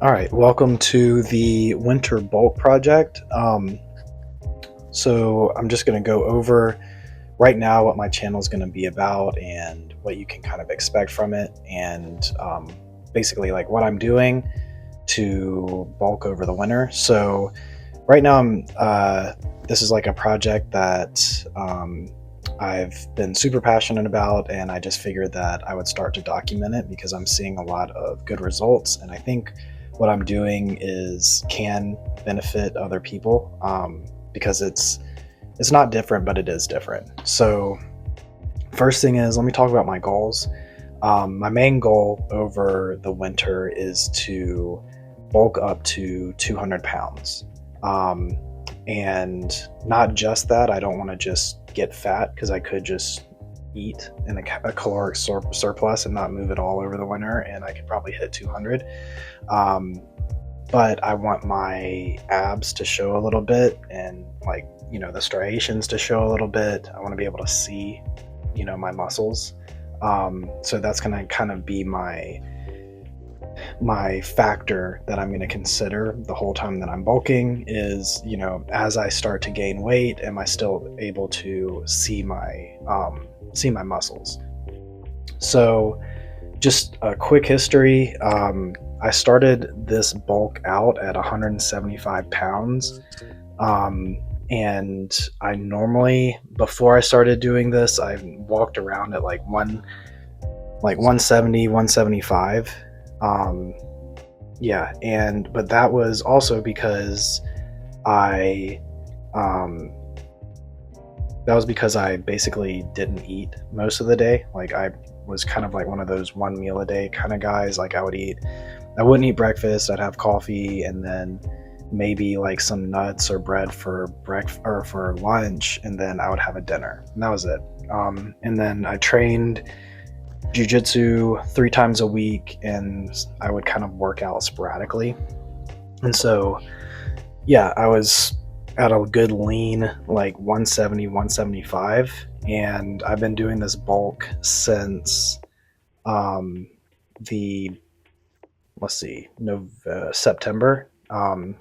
All right, welcome to the winter bulk project. So I'm just going to go over right now what my channel is going to be about and what you can kind of expect from it, and basically like what I'm doing to bulk over the winter. So right now this is like a project that I've been super passionate about, and I just figured that I would start to document it because I'm seeing a lot of good results, and I think what I'm doing can benefit other people, because it's not different, but it is different. So first thing is, let me talk about my goals. My main goal over the winter is to bulk up to 200 pounds. And not just that, I don't want to just get fat because I could just eat in a caloric surplus and not move it all over the winter, and I could probably hit 200. But I want my abs to show a little bit, and like, the striations to show a little bit. I want to be able to see, my muscles. So that's going to kind of be my factor that I'm going to consider the whole time that I'm bulking is, as I start to gain weight, am I still able to see my muscles? So just a quick history. I started this bulk out at 175 pounds. And I normally, before I started doing this, I walked around at like 170, 175. But that was also because I basically didn't eat most of the day. Like, I was kind of like one of those one meal a day kind of guys. Like, I wouldn't eat breakfast. I'd have coffee and then maybe like some nuts or bread for breakfast or for lunch, and then I would have a dinner, and that was it. And then I trained jiu-jitsu 3 times a week, and I would kind of work out sporadically. And so I was at a good lean like 170, 175, and I've been doing this bulk since the September.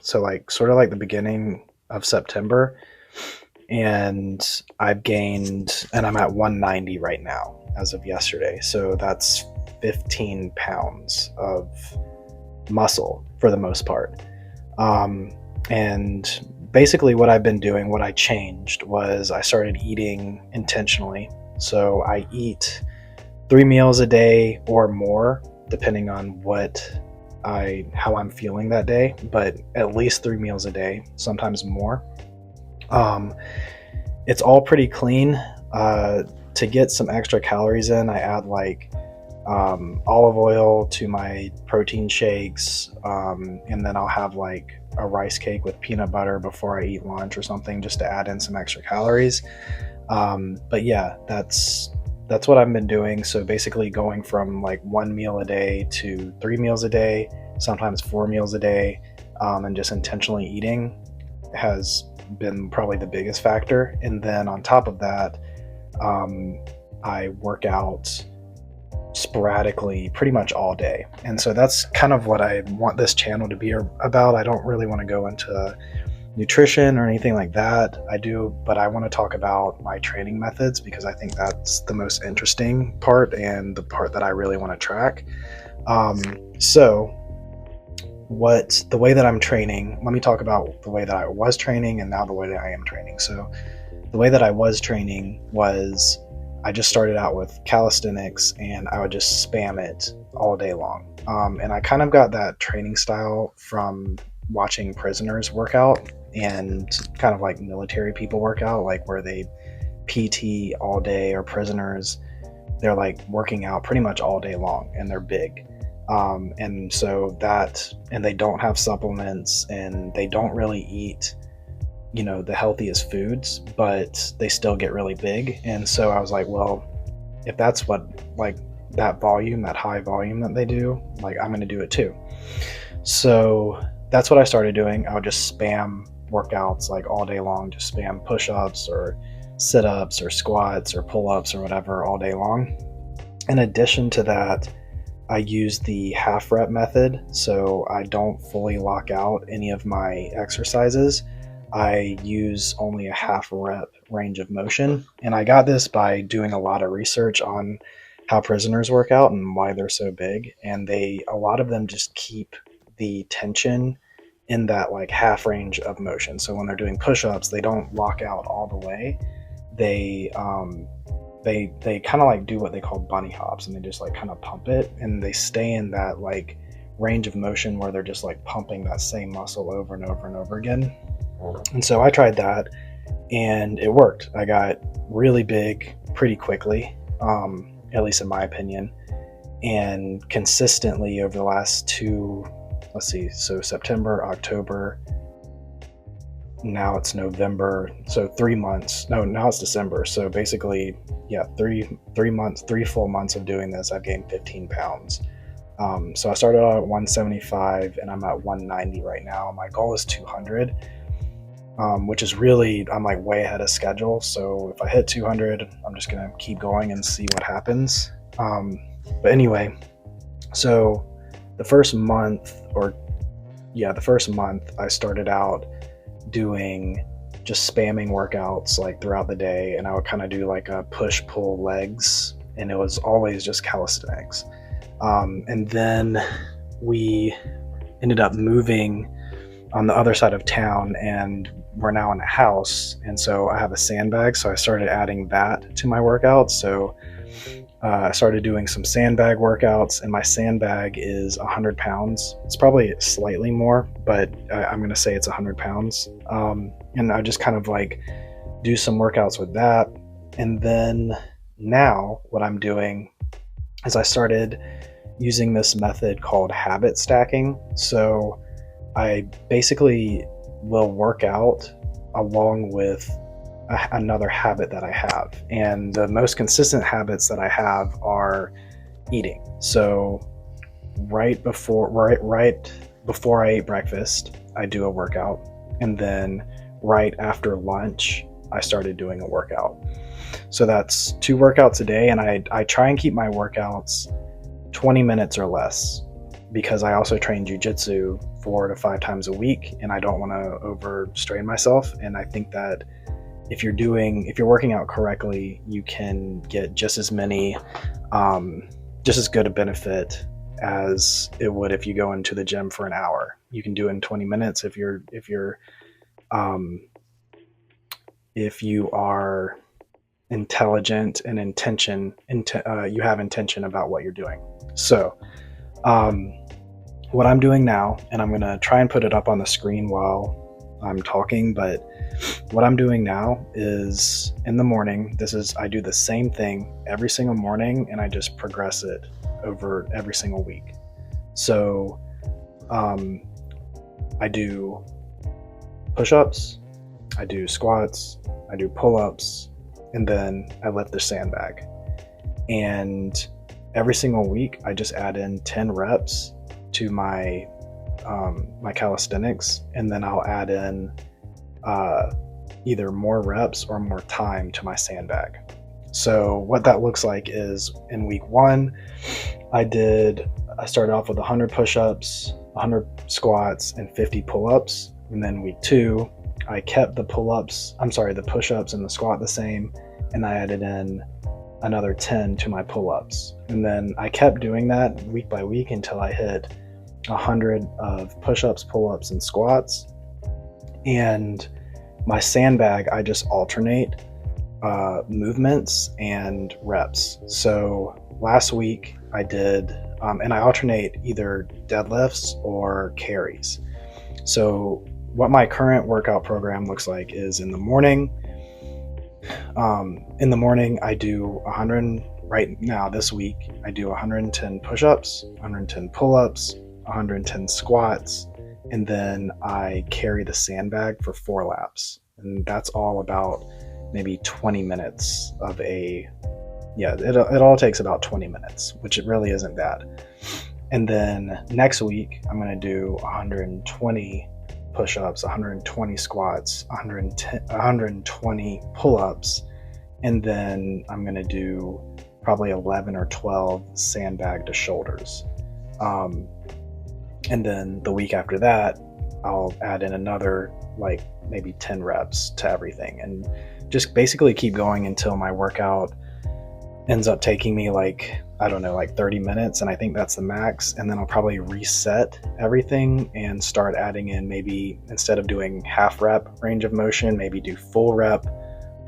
So like sort of like the beginning of September, and I've gained, and I'm at 190 right now as of yesterday. So that's 15 pounds of muscle for the most part. And basically what I've been doing, what I changed was I started eating intentionally. So I eat 3 meals a day or more, depending on how I'm feeling that day, but at least 3 meals a day, sometimes more. It's all pretty clean. To get some extra calories in, I add like olive oil to my protein shakes, and then I'll have like a rice cake with peanut butter before I eat lunch or something, just to add in some extra calories. But yeah, that's what I've been doing. So basically going from like 1 meal a day to 3 meals a day, sometimes 4 meals a day, and just intentionally eating has been probably the biggest factor. And then on top of that, I work out sporadically pretty much all day. And so that's kind of what I want this channel to be about. I don't really want to go into nutrition or anything like that. But I want to talk about my training methods because I think that's the most interesting part and the part that I really want to track. So the way that I'm training, let me talk about the way that I was training and now the way that I am training. So the way that I was training was I just started out with calisthenics, and I would just spam it all day long. And I kind of got that training style from watching prisoners work out and kind of like military people work out, like where they PT all day, or prisoners, they're like working out pretty much all day long, and they're big. And they don't have supplements, and they don't really eat the healthiest foods, but they still get really big. And so I was like, well, if that's what, like, that high volume that they do, like, I'm going to do it too. So that's what I started doing. I would just spam workouts like all day long, just spam push-ups or sit-ups or squats or pull-ups or whatever all day long. In addition to that, I use the half rep method, so I don't fully lock out any of my exercises. I use only a half rep range of motion. And I got this by doing a lot of research on how prisoners work out and why they're so big. And a lot of them just keep the tension in that like half range of motion. So when they're doing push-ups, they don't lock out all the way. They they kind of like do what they call bunny hops, and they just like kind of pump it, and they stay in that like range of motion where they're just like pumping that same muscle over and over and over again. And so I tried that, and it worked. I got really big pretty quickly, at least in my opinion, and consistently over the last so September, October, now it's November, so 3 months. No, now it's December. So basically, yeah, three full months of doing this, I've gained 15 pounds. So I started out at 175 and I'm at 190 right now. My goal is 200, which is really, I'm like way ahead of schedule. So if I hit 200, I'm just going to keep going and see what happens. But anyway, so the first month I started out doing just spamming workouts like throughout the day, and I would kind of do like a push pull legs, and it was always just calisthenics. And then we ended up moving on the other side of town, and we're now in a house, and so I have a sandbag, so I started adding that to my workouts. So I started doing some sandbag workouts, and my sandbag is 100 pounds. It's probably slightly more, but I'm going to say it's 100 pounds. And I just kind of like do some workouts with that. And then now what I'm doing is I started using this method called habit stacking. So I basically will work out along with another habit that I have, and the most consistent habits that I have are eating. So right before I eat breakfast, I do a workout, and then right after lunch, I started doing a workout. So that's 2 workouts a day, and I try and keep my workouts 20 minutes or less, because I also train jiu-jitsu 4 to 5 times a week, and I don't want to overstrain myself. And I think that if you're working out correctly, you can get just as good a benefit as it would if you go into the gym for an hour. You can do it in 20 minutes if you are intelligent and you have intention about what you're doing. So what I'm doing now, and I'm going to try and put it up on the screen while I'm talking, but what I'm doing now is in the morning, I do the same thing every single morning, and I just progress it over every single week. So I do push-ups, I do squats, I do pull-ups, and then I lift the sandbag. And every single week, I just add in 10 reps to my calisthenics, and then I'll add in either more reps or more time to my sandbag. So what that looks like is in week 1, I started off with 100 push-ups, 100 squats, and 50 pull-ups. And then week 2, I kept the push-ups and the squat the same, and I added in another 10 to my pull-ups. And then I kept doing that week by week until I hit 100 of push-ups, pull-ups, and squats. And my sandbag, I just alternate movements and reps. So last week I did, and I alternate either deadlifts or carries. So what my current workout program looks like is in the morning I do 100, right now this week, I do 110 push-ups, 110 pull-ups, 110 squats, and then I carry the sandbag for 4 laps. And that's all about maybe 20 minutes it all takes about 20 minutes, which it really isn't bad. And then next week, I'm going to do 120 push-ups, 120 squats, 120 pull-ups, and then I'm going to do probably 11 or 12 sandbag to shoulders. And then the week after that, I'll add in another like maybe 10 reps to everything, and just basically keep going until my workout ends up taking me like, I don't know, like 30 minutes. And I think that's the max. And then I'll probably reset everything and start adding in, maybe instead of doing half rep range of motion, maybe do full rep,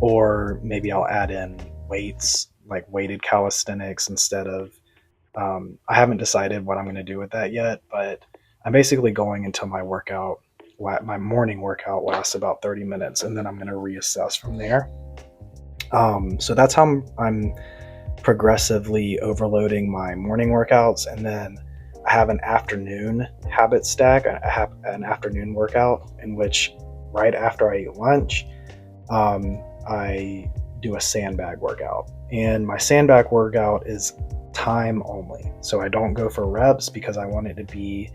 or maybe I'll add in weights, like weighted calisthenics instead of, I haven't decided what I'm going to do with that yet, but I'm basically going until my morning workout lasts about 30 minutes, and then I'm going to reassess from there. So that's how I'm progressively overloading my morning workouts. And then I have an afternoon habit stack. I have an afternoon workout in which right after I eat lunch, I do a sandbag workout. And my sandbag workout is time only. So I don't go for reps because I want it to be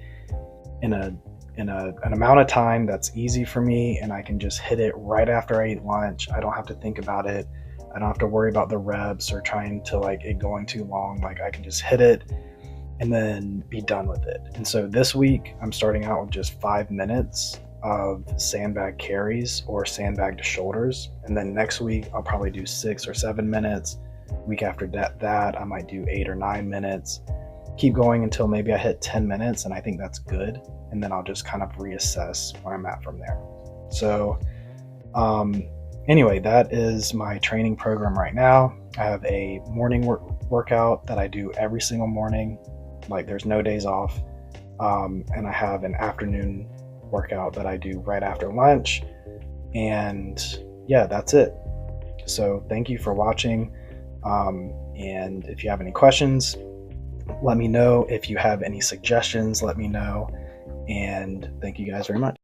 in an amount of time that's easy for me, and I can just hit it right after I eat lunch. I don't have to think about it. I don't have to worry about the reps or trying to like it going too long. Like I can just hit it and then be done with it. And so this week I'm starting out with just 5 minutes of sandbag carries or sandbag to shoulders. And then next week I'll probably do 6 or 7 minutes. Week after that I might do 8 or 9 minutes. Keep going until maybe I hit 10 minutes, and I think that's good. And then I'll just kind of reassess where I'm at from there. So anyway, that is my training program right now. I have a morning workout that I do every single morning, like there's no days off. And I have an afternoon workout that I do right after lunch. And yeah, that's it. So thank you for watching. And if you have any questions, let me know. If you have any suggestions, let me know. And thank you guys very much.